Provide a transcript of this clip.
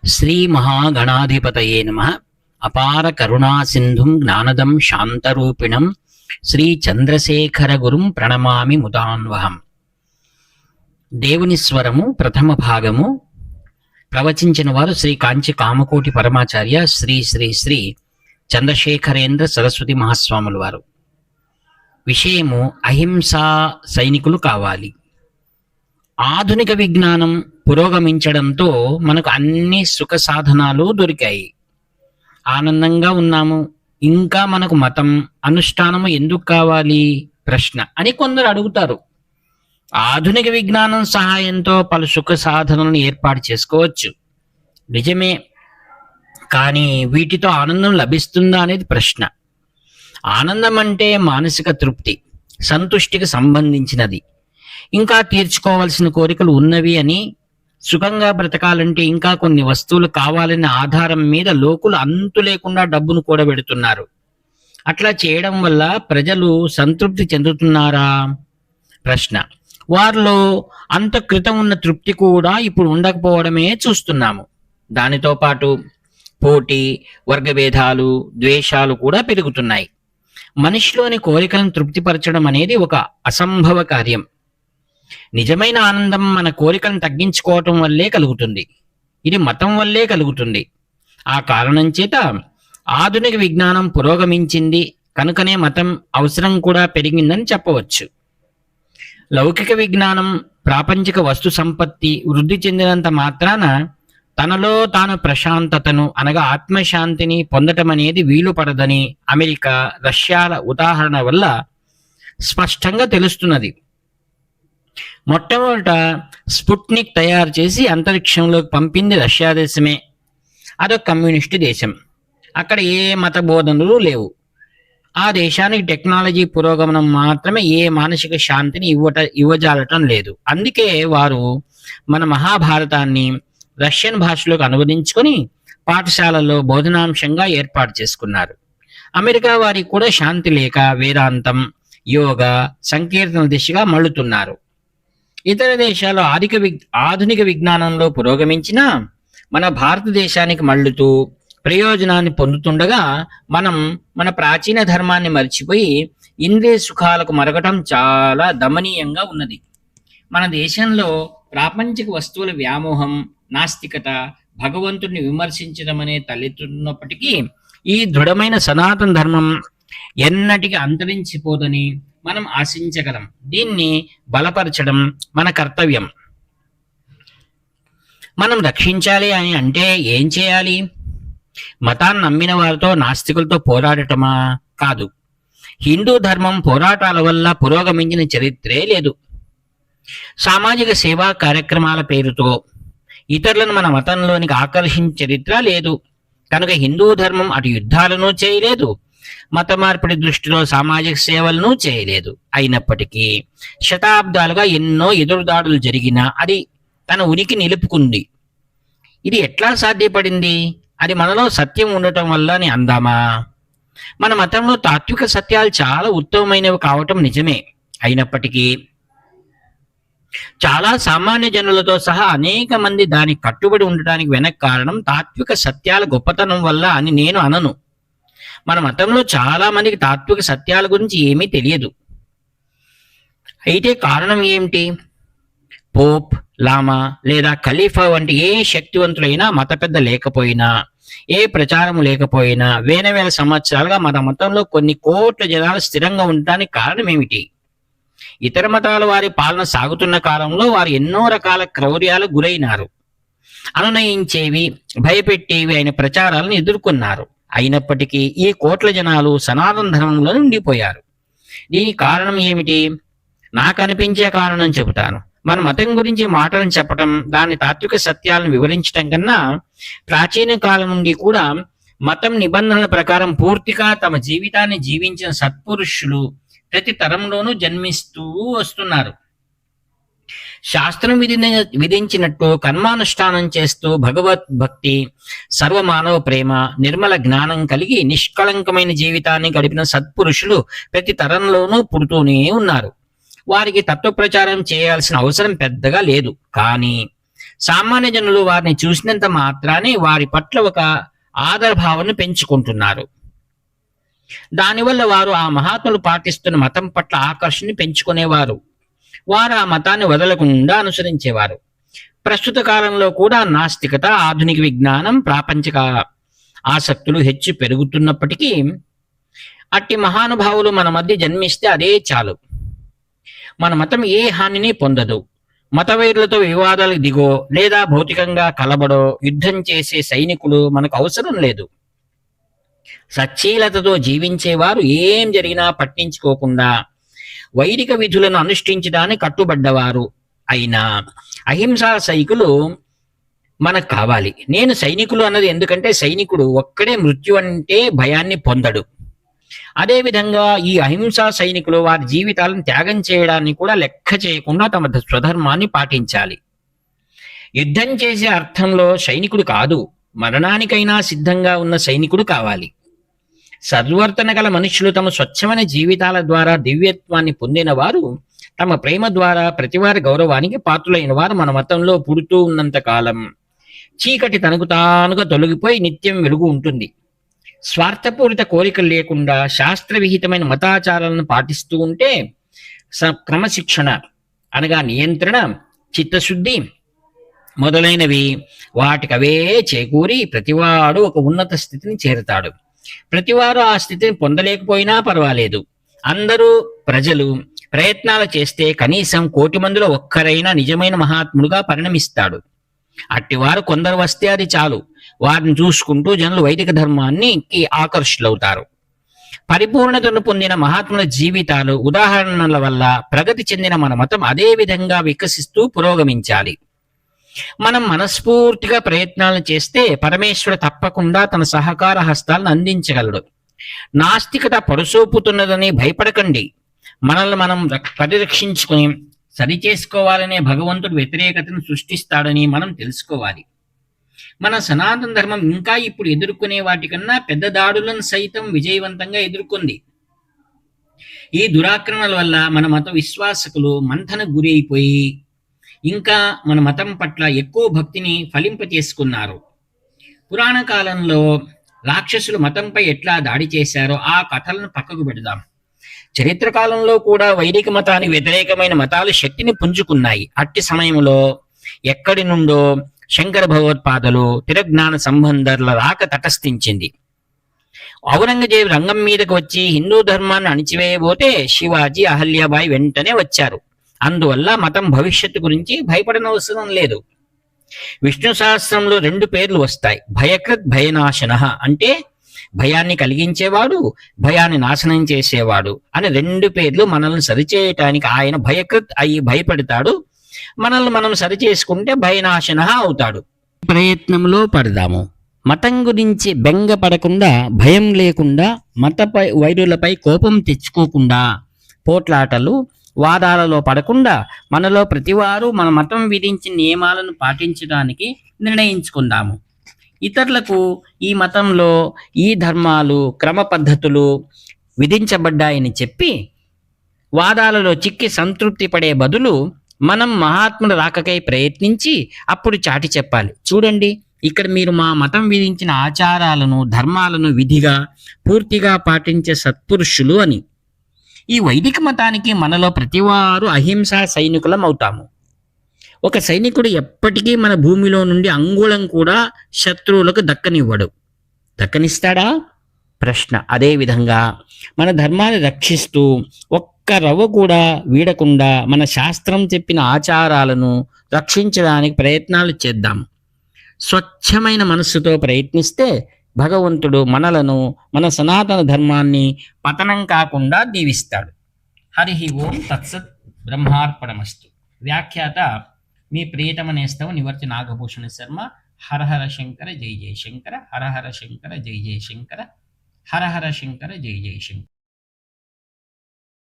శ్రీ మహాగణాధిపతయే నమః. అపార కరుణా సింధుం జ్ఞానదం శాంతరూపిణం శ్రీ చంద్రశేఖర గురుం ప్రణమామి ముదాన్వహం. దేవుని స్వరము ప్రథమ భాగము. ప్రవచించిన వారు శ్రీ కాంచి కామకోటి పరమాచార్య శ్రీ శ్రీ శ్రీ చంద్రశేఖరేంద్ర సరస్వతి మహాస్వాముల వారు. విషయము అహింసా సైనికులు కావాలి. ఆధునిక విజ్ఞానం పురోగమించడంతో మనకు అన్ని సుఖ సాధనాలు దొరికాయి, ఆనందంగా ఉన్నాము. ఇంకా మనకు మతం అనుష్ఠానము ఎందుకు కావాలి ప్రశ్న అని కొందరు అడుగుతారు. ఆధునిక విజ్ఞానం సహాయంతో పలు సుఖ సాధనలను ఏర్పాటు చేసుకోవచ్చు, నిజమే. కానీ వీటితో ఆనందం లభిస్తుందా అనేది ప్రశ్న. ఆనందం అంటే మానసిక తృప్తి, సంతుష్టికి సంబంధించినది. ఇంకా తీర్చుకోవాల్సిన కోరికలు ఉన్నవి అని, సుఖంగా బ్రతకాలంటే ఇంకా కొన్ని వస్తువులు కావాలనే ఆధారం మీద లోకులు అంతు లేకుండా డబ్బును కూడబెడుతున్నారు. అట్లా చేయడం వల్ల ప్రజలు సంతృప్తి చెందుతున్నారా ప్రశ్న. వారిలో అంత క్రితం ఉన్న తృప్తి కూడా ఇప్పుడు ఉండకపోవడమే చూస్తున్నాము. దానితో పాటు పోటీ, వర్గభేదాలు, ద్వేషాలు కూడా పెరుగుతున్నాయి. మనిషిలోని కోరికలను తృప్తిపరచడం అనేది ఒక అసంభవ కార్యం. నిజమైన ఆనందం మన కోరికలను తగ్గించుకోవటం వల్లే కలుగుతుంది. ఇది మతం వల్లే కలుగుతుంది. ఆ కారణం చేత ఆధునిక విజ్ఞానం పురోగమించింది కనుకనే మతం అవసరం కూడా పెరిగిందని చెప్పవచ్చు. లౌకిక విజ్ఞానం ప్రాపంచిక వస్తు సంపత్తి వృద్ధి చెందినంత మాత్రాన తనలో తాను ప్రశాంతతను అనగా ఆత్మశాంతిని పొందటం అనేది వీలు పడదని అమెరికా, రష్యాల ఉదాహరణ వల్ల స్పష్టంగా తెలుస్తున్నది. మొట్టమొదట స్పుట్నిక్ తయారు చేసి అంతరిక్షంలోకి పంపింది రష్యా దేశమే. అదొక కమ్యూనిస్టు దేశం. అక్కడ ఏ మత బోధనలు లేవు. ఆ దేశానికి టెక్నాలజీ పురోగమనం మాత్రమే ఏ మానసిక శాంతిని ఇవ్వజాలటం లేదు. అందుకే వారు మన మహాభారతాన్ని రష్యన్ భాషలోకి అనువదించుకొని పాఠశాలల్లో బోధనాంశంగా ఏర్పాటు చేసుకున్నారు. అమెరికా వారికి కూడా శాంతి లేక వేదాంతం, యోగా, సంకీర్తన దిశగా మళ్ళుతున్నారు. ఇతర దేశాలు ఆధునిక విజ్ఞానంలో పురోగమించిన మన భారతదేశానికి మళ్ళుతూ ప్రయోజనాన్ని పొందుతుండగా మనం మన ప్రాచీన ధర్మాన్ని మర్చిపోయి ఇంద్రియ సుఖాలకు మరగటం చాలా దమనీయంగా ఉన్నది. మన దేశంలో ప్రాపంచిక వస్తువుల వ్యామోహం, నాస్తికత, భగవంతుడిని విమర్శించడం అనే తలెత్తున్నప్పటికీ ఈ దృఢమైన సనాతన ధర్మం ఎన్నటికి అంతరించిపోదని మనం ఆశించగలం. దీన్ని బలపరచడం మన కర్తవ్యం. మనం రక్షించాలి అని అంటే ఏం చేయాలి? మతాన్ని నమ్మిన వారితో, నాస్తికులతో పోరాడటమా? కాదు. హిందూ ధర్మం పోరాటాల వల్ల పురోగమించిన చరిత్రే లేదు. సామాజిక సేవా కార్యక్రమాల పేరుతో ఇతరులను మన మతంలోనికి ఆకర్షించే చరిత్ర లేదు. కనుక హిందూ ధర్మం అటు యుద్ధాలను చేయలేదు, మత మార్పిడి దృష్టిలో సామాజిక సేవలను చేయలేదు. అయినప్పటికీ శతాబ్దాలుగా ఎన్నో ఎదురుదాడులు జరిగినా అది తన ఉనికి నిలుపుకుంది. ఇది ఎట్లా సాధ్యపడింది? అది మనలో సత్యం ఉండటం వల్ల అని అందామా? మన మతంలో తాత్విక సత్యాలు చాలా ఉత్తమమైనవి కావటం నిజమే. అయినప్పటికీ చాలా సామాన్య జనులతో సహా అనేక మంది దానికి కట్టుబడి ఉండటానికి వెనక కారణం తాత్విక సత్యాల గొప్పతనం వల్ల అని నేను అనను. మన మతంలో చాలా మందికి తాత్విక సత్యాల గురించి ఏమీ తెలియదు. అయితే కారణం ఏమిటి? పోప్, లామా లేదా ఖలీఫా వంటి ఏ శక్తివంతులైనా, మత పెద్ద లేకపోయినా, ఏ ప్రచారం లేకపోయినా వేల సంవత్సరాలుగా మన మతంలో కొన్ని కోట్ల జనాలు స్థిరంగా ఉండటానికి కారణం ఏమిటి? ఇతర మతాల వారి పాలన సాగుతున్న కాలంలో వారు ఎన్నో రకాల క్రౌర్యాలకు గురైనారు. అనునయించేవి, భయపెట్టేవి అయిన ప్రచారాలను ఎదుర్కొన్నారు. అయినప్పటికీ ఈ కోట్ల జనాలు సనాతన ధర్మంలో ఉండిపోయారు. దీనికి కారణం ఏమిటి? నాకు అనిపించే కారణం చెబుతాను. మన మతం గురించి మాటలను చెప్పడం, దాని తాత్విక సత్యాలను వివరించడం కన్నా ప్రాచీన కాలం నుండి కూడా మతం నిబంధనల ప్రకారం పూర్తిగా తమ జీవితాన్ని జీవించిన సత్పురుషులు ప్రతి తరంలోనూ జన్మిస్తూ వస్తున్నారు. శాస్త్రం విధించినట్టు కర్మానుష్ఠానం చేస్తూ భగవద్భక్తి, సర్వమానవ ప్రేమ, నిర్మల జ్ఞానం కలిగి నిష్కళంకమైన జీవితాన్ని గడిపిన సత్పురుషులు ప్రతి తరంలోనూ పుడుతూనే ఉన్నారు. వారికి తత్వ ప్రచారం చేయాల్సిన అవసరం పెద్దగా లేదు. కానీ సామాన్య జనులు వారిని చూసినంత మాత్రానే వారి పట్ల ఒక ఆదర భావన పెంచుకుంటున్నారు. దానివల్ల వారు ఆ మహాత్ములు పాటిస్తున్న మతం పట్ల ఆకర్షణ పెంచుకునేవారు. వారు ఆ మతాన్ని వదలకుండా అనుసరించేవారు. ప్రస్తుత కాలంలో కూడా నాస్తికత, ఆధునిక విజ్ఞానం, ప్రాపంచిక ఆసక్తులు హెచ్చు పెరుగుతున్నప్పటికీ అట్టి మహానుభావులు మన మధ్య జన్మిస్తే అదే చాలు. మన మతం ఏ హానిని పొందదు. మతవైరులతో వివాదాలకు దిగో లేదా భౌతికంగా కలబడో యుద్ధం చేసే సైనికులు మనకు అవసరం లేదు. సచ్చీలతతో జీవించేవారు ఏం జరిగినా పట్టించుకోకుండా వైదిక విధులను అనుష్ఠించడానికి కట్టుబడ్డవారు అయినా అహింసా సైనికులు మనకు కావాలి. నేను సైనికులు అన్నది ఎందుకంటే సైనికుడు ఒక్కడే మృత్యు అంటే భయాన్ని పొందడు. అదేవిధంగా ఈ అహింసా సైనికులు వారి జీవితాలను త్యాగం చేయడాన్ని కూడా లెక్క చేయకుండా తమ స్వధర్మాన్ని పాటించాలి. యుద్ధం చేసే అర్థంలో సైనికుడు కాదు, మరణానికైనా సిద్ధంగా ఉన్న సైనికుడు కావాలి. సద్వర్తన గల మనుషులు తమ స్వచ్ఛమైన జీవితాల ద్వారా దివ్యత్వాన్ని పొందిన వారు, తమ ప్రేమ ద్వారా ప్రతివారి గౌరవానికి పాత్రులైన వారు మన మతంలో పుడుతూ ఉన్నంత కాలం చీకటి తనకు తానుగా తొలగిపోయి నిత్యం వెలుగు ఉంటుంది. స్వార్థపూరిత కోరికలు లేకుండా శాస్త్రవిహితమైన మతాచారాలను పాటిస్తూ ఉంటే క్రమశిక్షణ అనగా నియంత్రణ, చిత్తశుద్ధి మొదలైనవి వాటికవే చేకూరి ప్రతివాడు ఒక ఉన్నత స్థితిని చేరుతాడు. ప్రతివారు ఆ స్థితిని పొందలేకపోయినా పర్వాలేదు. అందరూ ప్రజలు ప్రయత్నాలు చేస్తే కనీసం 1,000,000 మందిలో ఒక్కరైనా నిజమైన మహాత్ముడుగా పరిణమిస్తాడు. అట్టివారు కొందరు వస్తే అది చాలు. వారిని చూసుకుంటూ జనులు వైదిక ధర్మానికి ఆకర్షులవుతారు. పరిపూర్ణతను పొందిన మహాత్ముల జీవితాలు ఉదాహరణల వల్ల ప్రగతి చెందిన మన మతం అదే విధంగా వికసిస్తూ పురోగమించాలి. మనం మనస్ఫూర్తిగా ప్రయత్నాలు చేస్తే పరమేశ్వరుడు తప్పకుండా తన సహకార హస్తాలను అందించగలడు. నాస్తికత పరుసోపుతున్నదని భయపడకండి. మనల్ని మనం పరిరక్షించుకుని సరిచేసుకోవాలనే భగవంతుడు వ్యతిరేకతను సృష్టిస్తాడని మనం తెలుసుకోవాలి. మన సనాతన ధర్మం ఇంకా ఇప్పుడు ఎదుర్కొనే వాటికన్నా పెద్ద దాడులను సైతం విజయవంతంగా ఎదుర్కొంది. ఈ దురాక్రమణల వల్ల మన మత విశ్వాసకులు మంథనకు గురి అయిపోయి ఇంకా మన మతం పట్ల ఎక్కువ భక్తిని ఫలింప చేసుకున్నారు. పురాణ కాలంలో రాక్షసులు మతంపై ఎట్లా దాడి చేశారో ఆ కథలను పక్కకు పెడదాం. చరిత్ర కాలంలో కూడా వైదిక మతానికి వ్యతిరేకమైన మతాలు శక్తిని పుంజుకున్నాయి. అట్టి సమయంలో ఎక్కడి నుండో శంకర భగవత్పాదలు తిరజ్ఞాన సంబంధర్ల రాక తటస్థించింది. ఔరంగజేబు రంగం మీదకు వచ్చి హిందూ ధర్మాన్ని అణిచివేయబోతే శివాజీ, అహల్యాబాయి వెంటనే వచ్చారు. అందువల్ల మతం భవిష్యత్తు గురించి భయపడనవసరం లేదు. విష్ణు సహస్రంలో 2 పేర్లు వస్తాయి. భయకృత్, భయనాశన అంటే భయాన్ని కలిగించేవాడు, భయాన్ని నాశనం చేసేవాడు అని 2 పేర్లు. మనల్ని సరిచేయటానికి ఆయన భయకృత్ అయి భయపెడతాడు, మనల్ని మనం సరిచేసుకుంటే భయనాశన అవుతాడు. ప్రయత్నంలో పడదాము. మతం గురించి బెంగ పడకుండా, భయం లేకుండా, మతపై వైరులపై కోపం తెచ్చుకోకుండా, పోట్లాటలు వాదాలలో పడకుండా మనలో ప్రతివారు మన మతం విధించిన నియమాలను పాటించడానికి నిర్ణయించుకుందాము. ఇతరులకు ఈ మతంలో ఈ ధర్మాలు, క్రమ పద్ధతులు విధించబడ్డాయని చెప్పి వాదాలలో చిక్కి సంతృప్తి పడే బదులు మనం మహాత్ముల రాకకై ప్రయత్నించి అప్పుడు చాటి చెప్పాలి. చూడండి, ఇక్కడ మీరు మా మతం విధించిన ఆచారాలను, ధర్మాలను విధిగా పూర్తిగా పాటించే సత్పురుషులు అని. ఈ వైదిక మతానికి మనలో ప్రతివారు అహింసా సైనికులం అవుతాము. ఒక సైనికుడు ఎప్పటికీ మన భూమిలో నుండి అంగుళం కూడా శత్రువులకు దక్కనిస్తాడా? ప్రశ్న. అదేవిధంగా మన ధర్మాన్ని రక్షిస్తూ ఒక్క రవ్వ కూడా వీడకుండా మన శాస్త్రం చెప్పిన ఆచారాలను రక్షించడానికి ప్రయత్నాలు చేద్దాం. స్వచ్ఛమైన మనస్సుతో ప్రయత్నిస్తే భగవంతుడు మనలను, మన సనాతన ధర్మాన్ని పతనం కాకుండా దీవిస్తాడు. హరి ఓం తత్సత్. బ్రహ్మార్పణమస్తు. వ్యాఖ్యాత మీ ప్రియతమ నేస్తవ నివర్తి నాగభూషణ శర్మ. హర హర శంకర జై జయ శంకర. హర హర శంకర జై జయ శంకర. హర హర శంకర జై జయ శంకర.